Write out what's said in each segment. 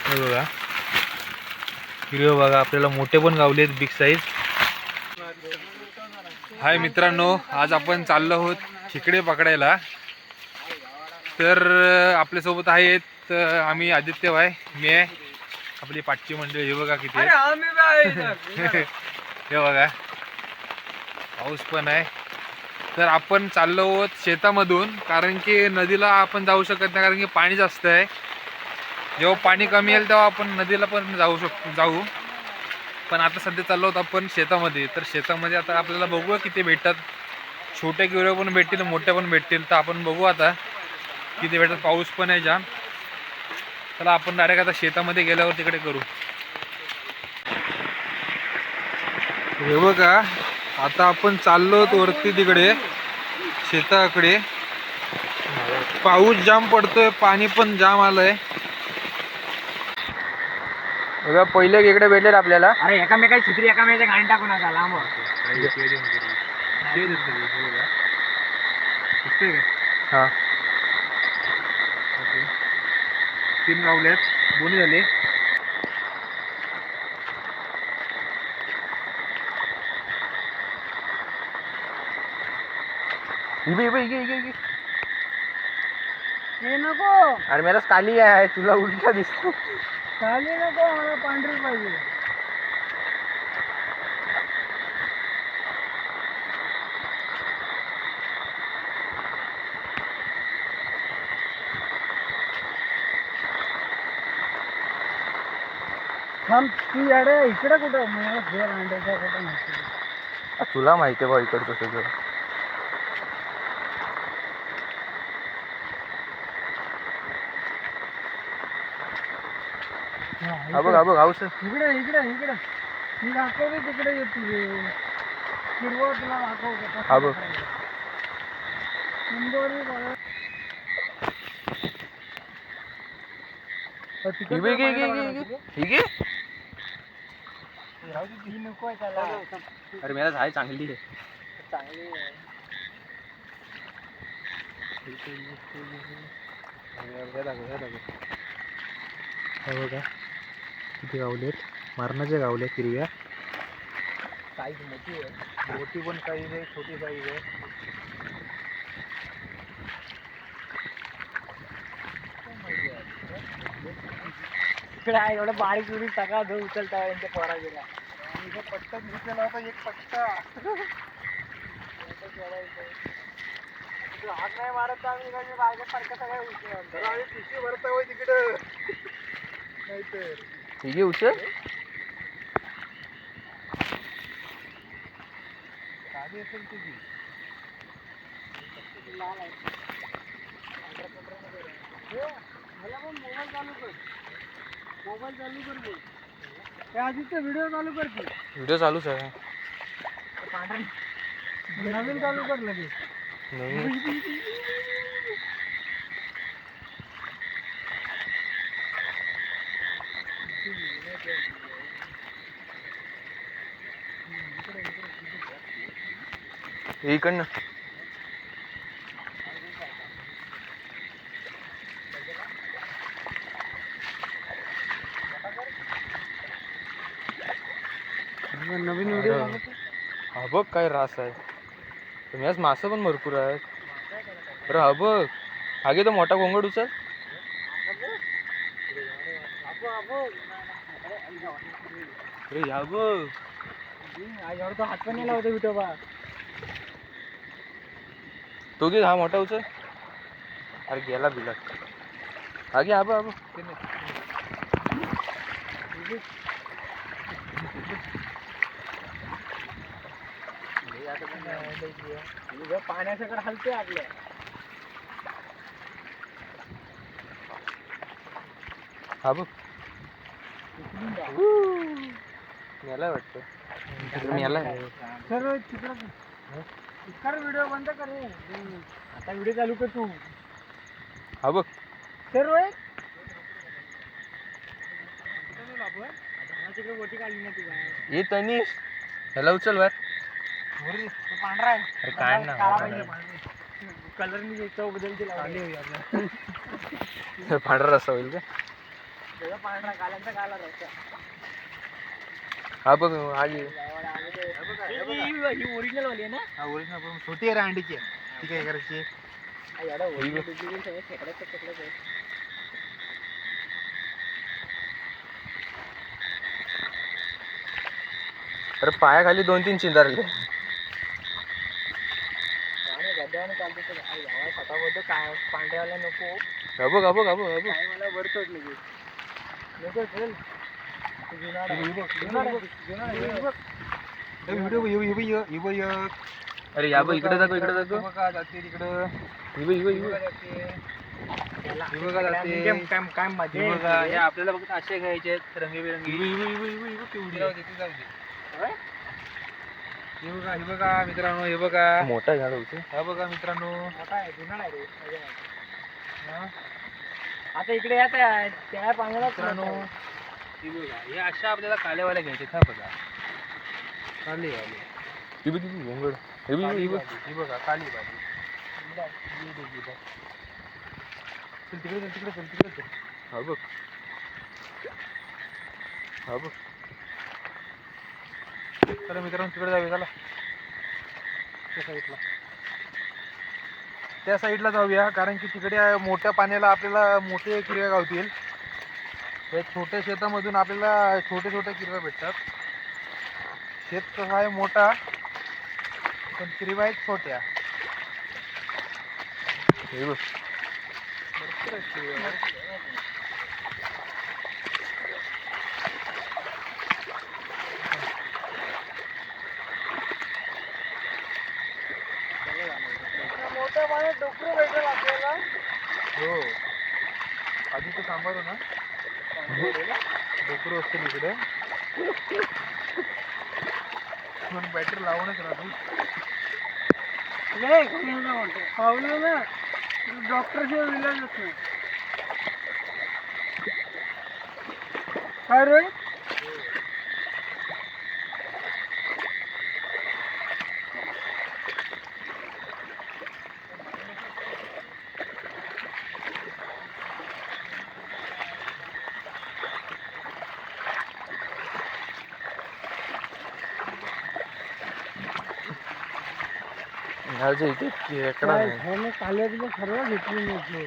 हे बघा हिरवे बघा, आपल्याला मोठे पण गावले आहेत, बिग साईज. हाय मित्रांनो, आज आपण चाललो आहोत खेकडे पकडायला. तर आपल्यासोबत आहेत आम्ही आदित्य भाई, मी आहे, आपली पाठची मंडळी. हे बघा किती हे बघा पाऊस पण आहे. तर आपण चाललो आहोत शेतामधून, कारण की नदीला आपण जाऊ शकत नाही, कारण की पाणी जास्त आहे. जेव्हा पाणी कमी येईल तेव्हा आपण नदीला पण जाऊ. पण आता सध्या चाललो आहोत आपण शेतामध्ये. तर शेतामध्ये आता आपल्याला बघूया किती भेटतात. छोटे किरे पण भेटतील, मोठे पण भेटतील. तर आपण बघू आता किती भेटतात. पाऊस पण आहे जाम. चला आपण डायरेक्ट आता शेतामध्ये गेल्यावर तिकडे करू. हे बघा आता आपण चाललो वरती तिकडे शेताकडे. पाऊस जाम पडतोय, पाणी पण जाम आलंय. बघा पहिले इकडे भेटले आपल्याला. अरे एकामेकाची छत्री एकामेकाच्या घाणी टाकून नका लांब. हा 3 गावल्यात, दोन्ही झाले. नको, अरे मेरा काली आहे, तुला उलटा दिसतो. काली नको, मला पांढरी पाहिजे. थांब, तू याडे इकडे कुठं? मला घर अंड्याचा कुठं माहिती. तुला माहिती आहे बा इकडचं सगळं. हा बघ हाऊस. इकडे इकडे इकडे मी दाखवते, तिकडे येते हिरवं, तुला दाखवतो. हा बघ नको त्याला. अरे मेरा झाय चांगली आहे. चांगली बघा किती गावलेत, मरणाचे गावले हिरव्या. साईज मोठी आहे, मोठी पण साईज आहे, छोटी साईज आहे. इकडे आहे एवढं बारीक उडी सगळा जो उचलता यांच्या पोरा गेला. पट्टा घेतलेला होता, एक पट्टा. हात नाही मारत आम्ही, बायकासारखं सगळं आम्ही पिशवी भरता होय तिकडं. नाहीतर ठीक उचल. खाली असेल तुझी. लाल आहे. मला पण मोबाईल चालू कर, मोबाईल चालू कर बोल. त्या आधीचा व्हिडिओ चालू कर की. व्हिडिओ चालूच आहे. नवीन चालू कर लगेच. नवीन इकडनं नवीन व्हिडिओ. हा बघ काय रास आहे. तुम्ही आज मासे पण भरपूर आहेत. अरे हा बघ, आगे तो मोठा कोंबड उचल. अरे या बघ, यावर तो हात पण नाही लावतो विठोबा. तो घे, हा मोठा उचल. अरे गेला बिला. आगे हा बघ. पाण्याच्याकडे हलते आपल्या. हा बघ मेला वाटतं. मेला सर तिकडं व्हिडिओ बंद कर रे. आता व्हिडिओ चालू कर तू. हा बघ सर तिकडे मोठी काढली ना तुला. ये तनीश, ह्याला उचल वर. पांढरा आहे. अरे काय ना कलर मी चव बदलते लावली. पांढरा रस्सा होईल का? पांढरा कालांचा काला रस्ता. हा बघ आली ही ओरिजिनल वाली आहे ना. हा ओरिजिनल पण छोटी आहे रे अंडीची ती काय करायची अरे पायाखाली 2-3 चिंदारले काय पांढऱ्यावाला नको. अबो अबो अबो अबो काय मला वरतोच लगेच नको चल. अरे या बघ इकडे दाखव इकडे दाखव बघा जाते तिकडं काय मजा बघा हे आपल्याला फक्त असे घ्यायचे आहेत रंगीबेरंगी हे बघा हे बघा मित्रांनो हे बघा मोठा झाड होते हा बघा मित्रांनो मोठा आहे जुना आहे रे. आता इकडे या त्या पाण्याला मित्रांनो हे बघा हे अशा आपल्याला कालेवाल्या घ्यायचे हा बघा काली वाले ही बघा काली भाजी तिकडे हा बघ हा बघ चला मित्रांनो तिकडे जाऊया चला त्या साईडला जाऊया कारण की तिकडे मोठ्या पाण्याला आपल्याला मोठे किरव्या गावतील. या छोट्या शेतामधून आपल्याला छोटे छोटे किरव्या भेटतात. शेत कसं आहे मोठा पण किरव्या आहेत छोट्या. भरपूर आहेत किरव्या. मोठ्या पाण्यात डोकरं भेटेल आपल्याला. हो आधी तर सांभाळू ना डोकरं असतील इकडे पण बॅटरी लावूनच राहतो. पावलं ना डॉक्टरशिवाय विलाजच नाही. काय रे काल्यातलं सर्व घेतली नव्हती.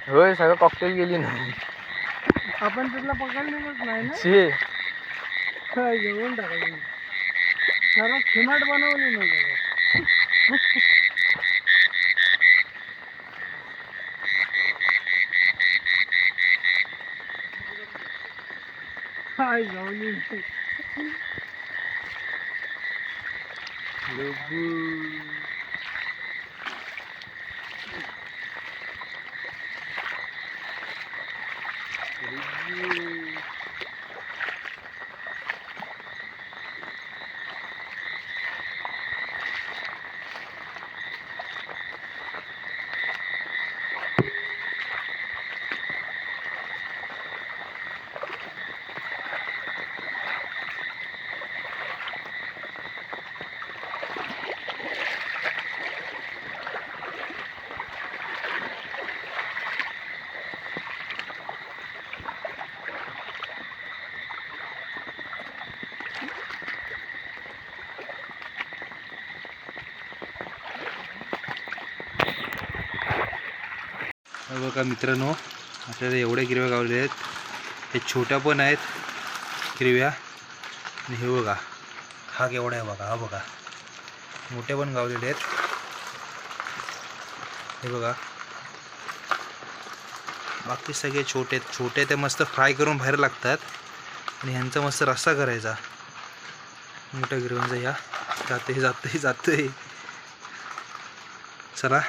होय सगळं कॉकटेल गेली नाही आपण तिथला पकडलेलंच नाही ना. शे काय घेऊन टाकलं सर्व खिमाट बनवली नाही. काय जाऊन बघा मित्रांनो आपल्याला एवढ्या गिरव्या गावल्या आहेत. हे छोट्या पण आहेत गिरव्या आणि हे बघा हा केवढा आहे बघा. हा बघा मोठ्या पण गावलेले आहेत. हे बघा बाकी सगळे छोटे छोटे ते मस्त फ्राय करून बाहेर लागतात आणि ह्यांचा मस्त रस्सा करायचा. मोठ्या गिरव्यांचा या जाते चला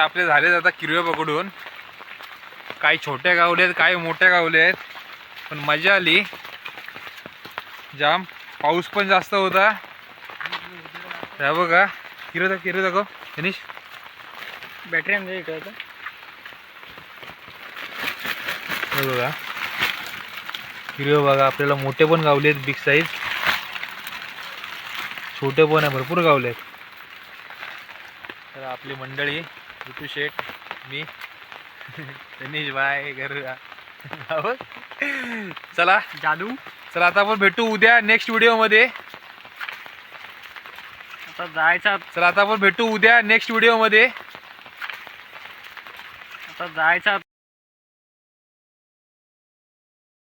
आपले झाले आता किरव्या पकडून. काही छोट्या गावले आहेत काही मोठ्या गावले आहेत पण मजा आली जाम. पाऊस पण जास्त होता. हे बघा किरव दाखव गणेश बॅटरी आमच्या इकडे होता. हे बघा किरव बघा आपल्याला मोठे पण गावले आहेत बिग साईज. छोटे पण आहे भरपूर गावले आहेत. तर आपली मंडळी ऋतू शेठ मी गणेश भाई घर चला जादू. चला आता आपण भेटू उद्या नेक्स्ट व्हिडिओ मध्ये. आता जायचा. चला आता आपण भेटू उद्या नेक्स्ट व्हिडिओ मध्ये. आता जायचा.